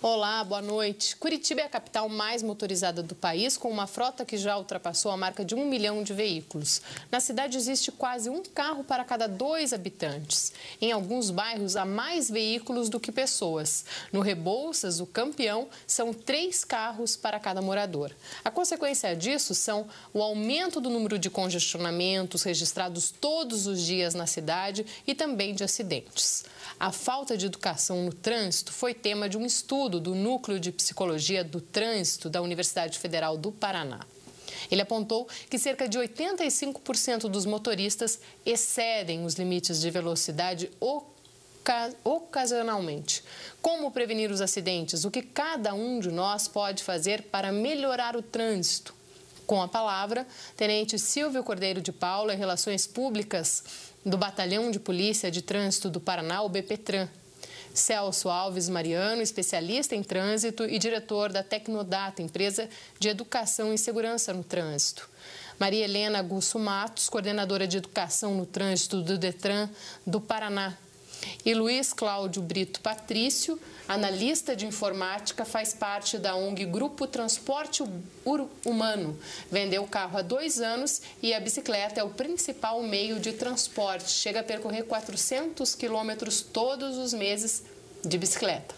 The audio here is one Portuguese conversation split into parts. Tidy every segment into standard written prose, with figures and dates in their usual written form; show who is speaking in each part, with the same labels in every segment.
Speaker 1: Olá, boa noite. Curitiba é a capital mais motorizada do país, com uma frota que já ultrapassou a marca de 1 milhão de veículos. Na cidade existe quase um carro para cada 2 habitantes. Em alguns bairros há mais veículos do que pessoas. No Rebouças, o campeão, são 3 carros para cada morador. A consequência disso são o aumento do número de congestionamentos registrados todos os dias na cidade e também de acidentes. A falta de educação no trânsito foi tema de um estudo do Núcleo de Psicologia do Trânsito da Universidade Federal do Paraná. Ele apontou que cerca de 85% dos motoristas excedem os limites de velocidade ocasionalmente. Como prevenir os acidentes? O que cada um de nós pode fazer para melhorar o trânsito? Com a palavra, Tenente Silvio Cordeiro de Paula, em Relações Públicas do Batalhão de Polícia de Trânsito do Paraná, o BPTran. Celso Alves Mariano, especialista em trânsito e diretor da Tecnodata, empresa de educação e segurança no trânsito. Maria Helena Gusso Matos, coordenadora de educação no trânsito do Detran do Paraná. E Luiz Cláudio Brito Patrício, analista de informática, faz parte da ONG Grupo Transporte Humano. Vendeu o carro há 2 anos e a bicicleta é o principal meio de transporte. Chega a percorrer 400 quilômetros todos os meses de bicicleta.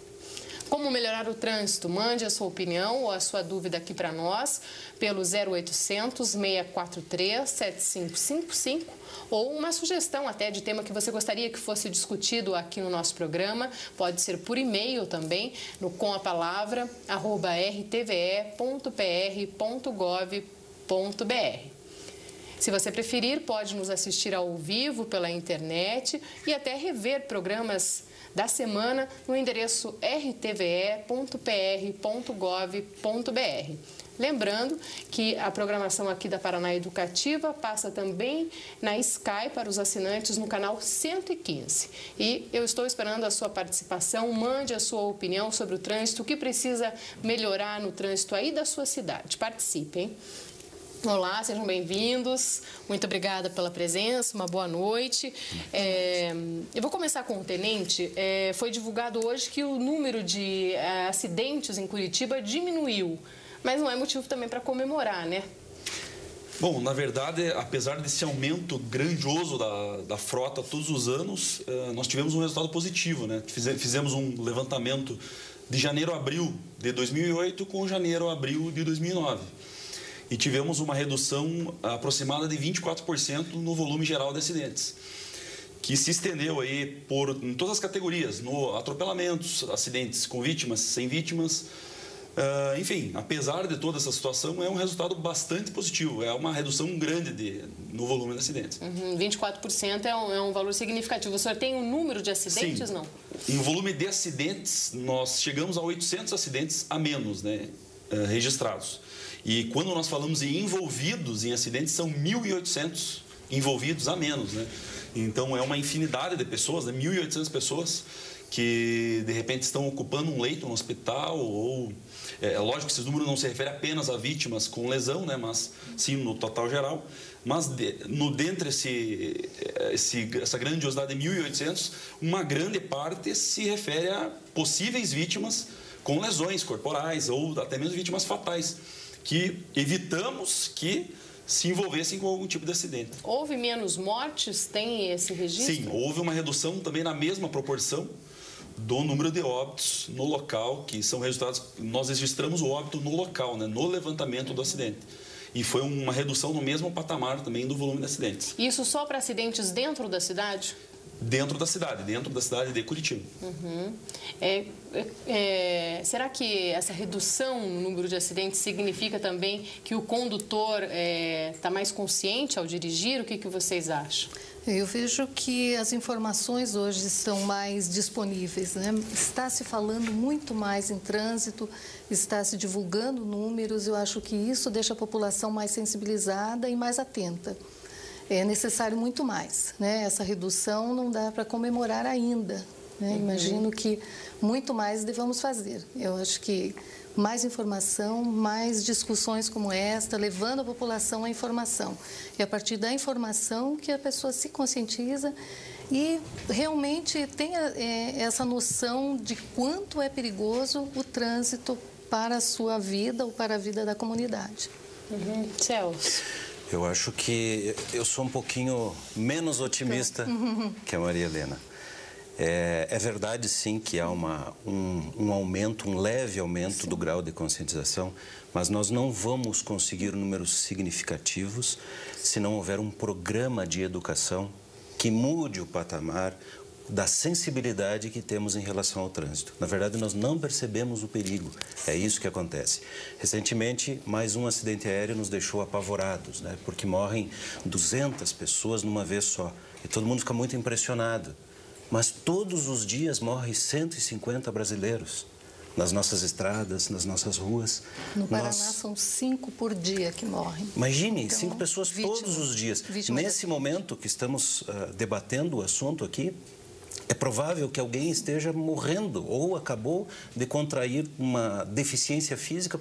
Speaker 1: Como melhorar o trânsito? Mande a sua opinião ou a sua dúvida aqui para nós pelo 0800 643 7555 ou uma sugestão até de tema que você gostaria que fosse discutido aqui no nosso programa. Pode ser por e-mail também, no comapalavra@rtve.pr.gov.br. Se você preferir, pode nos assistir ao vivo pela internet e até rever programas da semana no endereço rtve.pr.gov.br. Lembrando que a programação aqui da Paraná Educativa passa também na Sky para os assinantes no canal 115. E eu estou esperando a sua participação. Mande a sua opinião sobre o trânsito, o que precisa melhorar no trânsito aí da sua cidade. Participem. Olá, sejam bem-vindos. Muito obrigada pela presença, uma boa noite. Eu vou começar com o Tenente. Foi divulgado hoje que o número de acidentes em Curitiba diminuiu, mas não é motivo também para comemorar, né?
Speaker 2: Bom, na verdade, apesar desse aumento grandioso da frota todos os anos, nós tivemos um resultado positivo, né? Fizemos um levantamento de janeiro a abril de 2008 com janeiro a abril de 2009. E tivemos uma redução aproximada de 24% no volume geral de acidentes, que se estendeu aí em todas as categorias, no atropelamentos, acidentes com vítimas, sem vítimas. Enfim, apesar de toda essa situação, é um resultado bastante positivo, é uma redução grande no volume de acidentes.
Speaker 1: 24% é um valor significativo. O senhor tem um número de acidentes,
Speaker 2: Sim.
Speaker 1: Não?
Speaker 2: Em volume de acidentes, nós chegamos a 800 acidentes a menos, né, registrados. E quando nós falamos em envolvidos em acidentes, são 1.800 envolvidos a menos, né? Então, é uma infinidade de pessoas, né? 1.800 pessoas que, de repente, estão ocupando um leito no hospital ou... lógico que esses números não se referem apenas a vítimas com lesão, né? Mas sim no total geral. Mas, dentre essa grandiosidade de 1.800, uma grande parte se refere a possíveis vítimas com lesões corporais ou até mesmo vítimas fatais, que evitamos que se envolvessem com algum tipo de acidente.
Speaker 1: Houve menos mortes? Tem esse registro?
Speaker 2: Sim, houve uma redução também na mesma proporção do número de óbitos no local, que são resultados... Nós registramos o óbito no local, né, no levantamento do acidente. E foi uma redução no mesmo patamar também do volume de acidentes.
Speaker 1: Isso só para acidentes dentro da cidade?
Speaker 2: Dentro da cidade de Curitiba.
Speaker 1: Será que essa redução no número de acidentes significa também que o condutor está mais consciente ao dirigir? O que vocês acham?
Speaker 3: Eu vejo que as informações hoje estão mais disponíveis, né? Está se falando muito mais em trânsito, está se divulgando números. Eu acho que isso deixa a população mais sensibilizada e mais atenta. É necessário muito mais, né? Essa redução não dá para comemorar ainda, né? Imagino que muito mais devamos fazer. Eu acho que mais informação, mais discussões como esta, levando a população à informação. E a partir da informação que a pessoa se conscientiza e realmente tenha essa noção de quanto é perigoso o trânsito para a sua vida ou para a vida da comunidade.
Speaker 1: Celso.
Speaker 4: Eu acho que eu sou um pouquinho menos otimista que a Maria Helena. É verdade, sim, que há um aumento, um leve aumento do grau de conscientização, mas nós não vamos conseguir números significativos se não houver um programa de educação que mude o patamar da sensibilidade que temos em relação ao trânsito. Na verdade, nós não percebemos o perigo. É isso que acontece. Recentemente, mais um acidente aéreo nos deixou apavorados, né? Porque morrem 200 pessoas numa vez só. E todo mundo fica muito impressionado. Mas todos os dias morrem 150 brasileiros nas nossas estradas, nas nossas ruas.
Speaker 3: No Paraná são 5 por dia que morrem.
Speaker 4: Imagine, então, 5 pessoas todos os dias. Nesse momento que estamos debatendo o assunto aqui, é provável que alguém esteja morrendo ou acabou de contrair uma deficiência física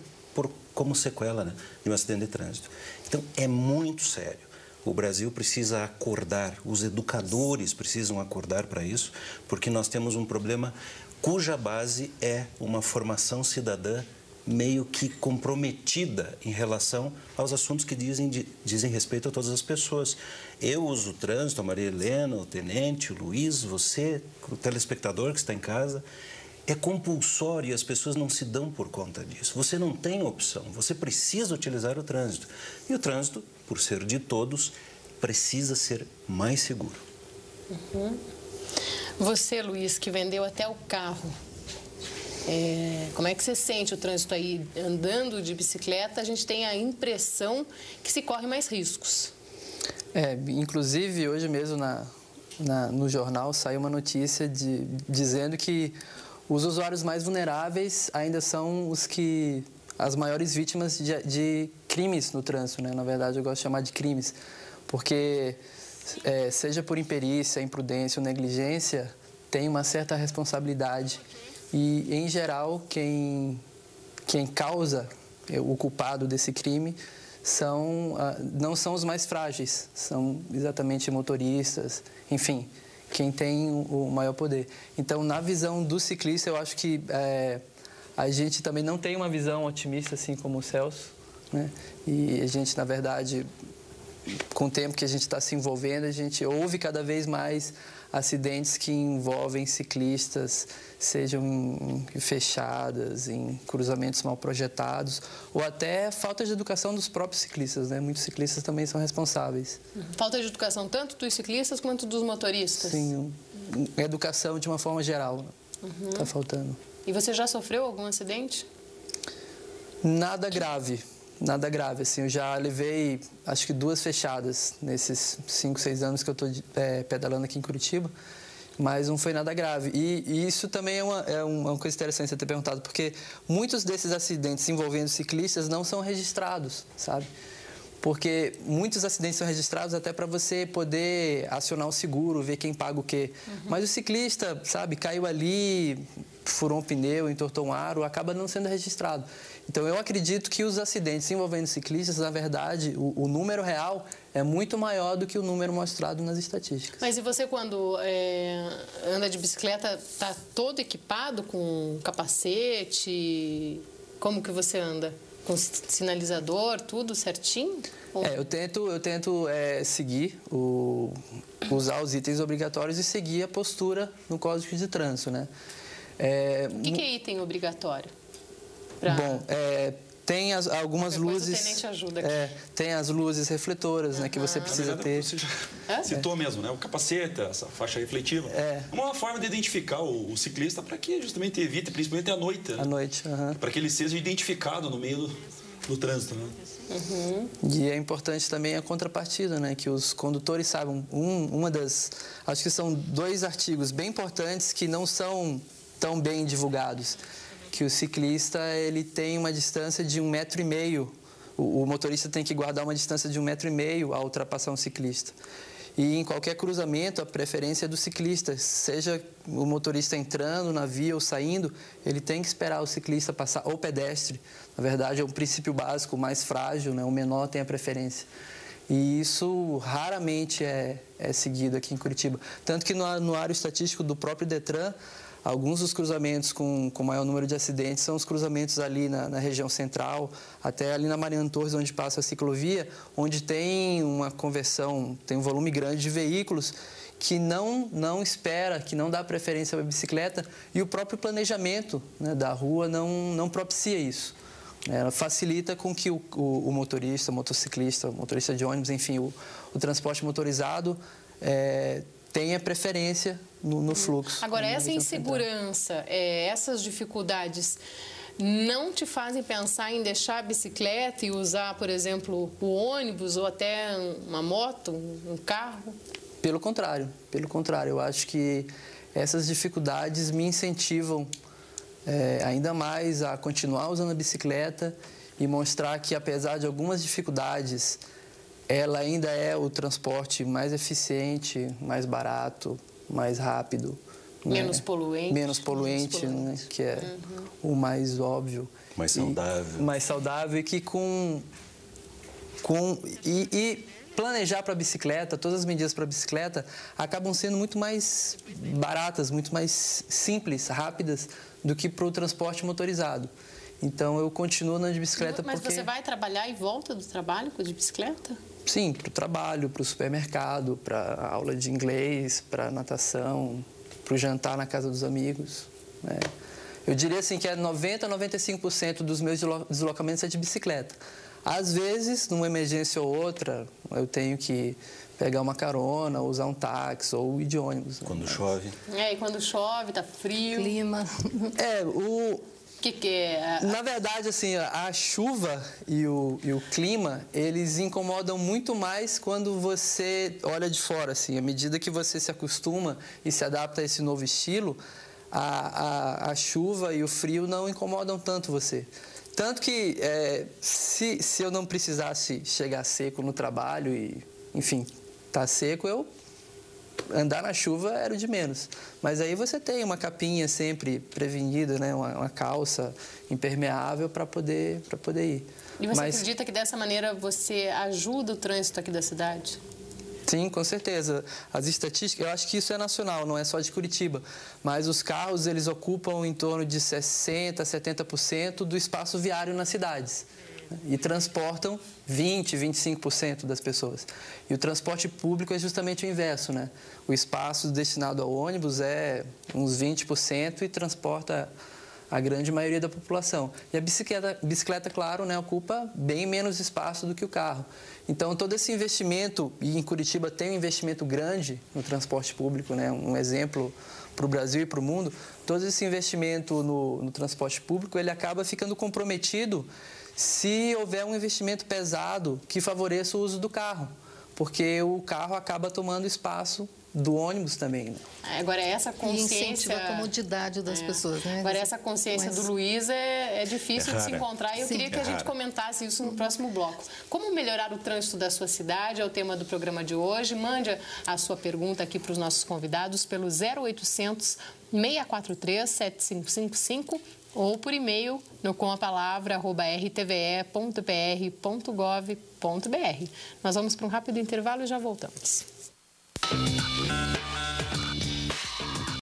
Speaker 4: como sequela, né, de um acidente de trânsito. Então, é muito sério. O Brasil precisa acordar, os educadores precisam acordar para isso, porque nós temos um problema cuja base é uma formação cidadã meio que comprometida em relação aos assuntos que dizem respeito a todas as pessoas. Eu uso o trânsito, a Maria Helena, o tenente, o Luiz, você, o telespectador que está em casa. É compulsório e as pessoas não se dão por conta disso. Você não tem opção, você precisa utilizar o trânsito. E o trânsito, por ser de todos, precisa ser mais seguro.
Speaker 1: Você, Luiz, que vendeu até o carro, como é que você sente o trânsito aí? Andando de bicicleta, a gente tem a impressão que se corre mais riscos.
Speaker 5: Inclusive, hoje mesmo no jornal saiu uma notícia dizendo que os usuários mais vulneráveis ainda são as maiores vítimas de crimes no trânsito, né? Na verdade, eu gosto de chamar de crimes, porque seja por imperícia, imprudência ou negligência, tem uma certa responsabilidade. E, em geral, quem causa o culpado desse crime não são os mais frágeis, são exatamente motoristas, enfim, quem tem o maior poder. Então, na visão do ciclista, eu acho que a gente também não tem uma visão otimista, assim como o Celso, né? E a gente, na verdade, com o tempo que a gente está se envolvendo, a gente ouve cada vez mais acidentes que envolvem ciclistas, sejam fechadas, em cruzamentos mal projetados, ou até falta de educação dos próprios ciclistas, né? Muitos ciclistas também são responsáveis.
Speaker 1: Falta de educação tanto dos ciclistas quanto dos motoristas?
Speaker 5: Sim, educação de uma forma geral está faltando.
Speaker 1: E você já sofreu algum acidente?
Speaker 5: Nada grave. Nada grave, assim, eu já levei, acho que 2 fechadas nesses 5, 6 anos que eu estou pedalando aqui em Curitiba, mas não foi nada grave. E isso também é uma coisa interessante você ter perguntado, porque muitos desses acidentes envolvendo ciclistas não são registrados, sabe? Porque muitos acidentes são registrados até para você poder acionar o seguro, ver quem paga o quê. Mas o ciclista, sabe, caiu ali, furou um pneu, entortou um aro, acaba não sendo registrado. Então, eu acredito que os acidentes envolvendo ciclistas, na verdade, o número real é muito maior do que o número mostrado nas estatísticas.
Speaker 1: Mas e você, quando anda de bicicleta, está todo equipado com capacete? Como que você anda? Com sinalizador, tudo certinho?
Speaker 5: Eu tento seguir, usar os itens obrigatórios e seguir a postura no Código de Trânsito, né?
Speaker 1: O que é item obrigatório?
Speaker 5: Bom, tem algumas luzes.
Speaker 1: O tenente ajuda aqui.
Speaker 5: Tem as luzes refletoras, né, que você precisa ter.
Speaker 2: Você já citou mesmo, né? O capacete, essa faixa refletiva. É uma forma de identificar o ciclista para que justamente evite, principalmente à noite. Né?
Speaker 5: À noite,
Speaker 2: para que ele seja identificado no meio do trânsito, né?
Speaker 5: E é importante também a contrapartida, né? Que os condutores saibam. Acho que são 2 artigos bem importantes que não são tão bem divulgados. Que o ciclista ele tem uma distância de 1,5 metro. O motorista tem que guardar uma distância de 1,5 metro ao ultrapassar um ciclista. E em qualquer cruzamento, a preferência é do ciclista. Seja o motorista entrando na via ou saindo, ele tem que esperar o ciclista passar, ou pedestre. Na verdade, é um princípio básico, o mais frágil, né? O menor tem a preferência. E isso raramente é seguido aqui em Curitiba. Tanto que no anuário estatístico do próprio Detran, alguns dos cruzamentos com maior número de acidentes são os cruzamentos ali na região central, até ali na Mariano Torres, onde passa a ciclovia, onde tem uma conversão, tem um volume grande de veículos que não espera, que não dá preferência para a bicicleta, e o próprio planejamento, né, da rua não propicia isso. Ela facilita com que o motorista, o motociclista, o motorista de ônibus, enfim, o transporte motorizado tenha preferência no fluxo.
Speaker 1: Agora, essa insegurança, essas dificuldades não te fazem pensar em deixar a bicicleta e usar, por exemplo, o ônibus ou até uma moto, um carro?
Speaker 5: Pelo contrário. Eu acho que essas dificuldades me incentivam ainda mais a continuar usando a bicicleta e mostrar que, apesar de algumas dificuldades, ela ainda é o transporte mais eficiente, mais barato, mais rápido.
Speaker 1: Menos poluente.
Speaker 5: Menos poluente, né? Que é o mais óbvio.
Speaker 4: Mais saudável.
Speaker 5: Mais saudável e que e planejar para a bicicleta, todas as medidas para a bicicleta acabam sendo muito mais baratas, muito mais simples, rápidas do que para o transporte motorizado. Então, eu continuo andando de bicicleta
Speaker 1: porque... Mas você vai trabalhar e volta do trabalho de bicicleta?
Speaker 5: Sim, para o trabalho, para o supermercado, para a aula de inglês, para natação, para o jantar na casa dos amigos. Né? Eu diria assim que 90% a 95% dos meus deslocamentos é de bicicleta. Às vezes, numa emergência ou outra, eu tenho que pegar uma carona, usar um táxi ou ir de ônibus.
Speaker 4: Quando chove.
Speaker 1: E quando chove, tá frio.
Speaker 3: Clima.
Speaker 1: O que é?
Speaker 5: Na verdade, assim, a chuva e o clima, eles incomodam muito mais quando você olha de fora, assim. À medida que você se acostuma e se adapta a esse novo estilo, a chuva e o frio não incomodam tanto você. Tanto que, se eu não precisasse chegar seco no trabalho e, enfim, tá seco, andar na chuva era o de menos. Mas aí você tem uma capinha sempre prevenida, né? Uma calça impermeável para poder ir.
Speaker 1: E você acredita que dessa maneira você ajuda o trânsito aqui da cidade?
Speaker 5: Sim, com certeza. As estatísticas, eu acho que isso é nacional, não é só de Curitiba. Mas os carros, eles ocupam em torno de 60% a 70% do espaço viário nas cidades. E transportam 20%, 25% das pessoas. E o transporte público é justamente o inverso, né? O espaço destinado ao ônibus é uns 20% e transporta a grande maioria da população. E a bicicleta, claro, né, ocupa bem menos espaço do que o carro. Então, todo esse investimento, e em Curitiba tem um investimento grande no transporte público, né, um exemplo para o Brasil e para o mundo, todo esse investimento no transporte público, ele acaba ficando comprometido se houver um investimento pesado que favoreça o uso do carro, porque o carro acaba tomando espaço do ônibus também. Né?
Speaker 1: Agora, essa consciência...
Speaker 3: E incentiva a comodidade das pessoas, né?
Speaker 1: Agora, essa consciência do Luiz é difícil de se encontrar e eu queria que a gente comentasse isso no próximo bloco. Como melhorar o trânsito da sua cidade é o tema do programa de hoje. Mande a sua pergunta aqui para os nossos convidados pelo 0800 643 7555 ou por e-mail no comapalavra@rtve.br.gov.br. Nós vamos para um rápido intervalo e já voltamos.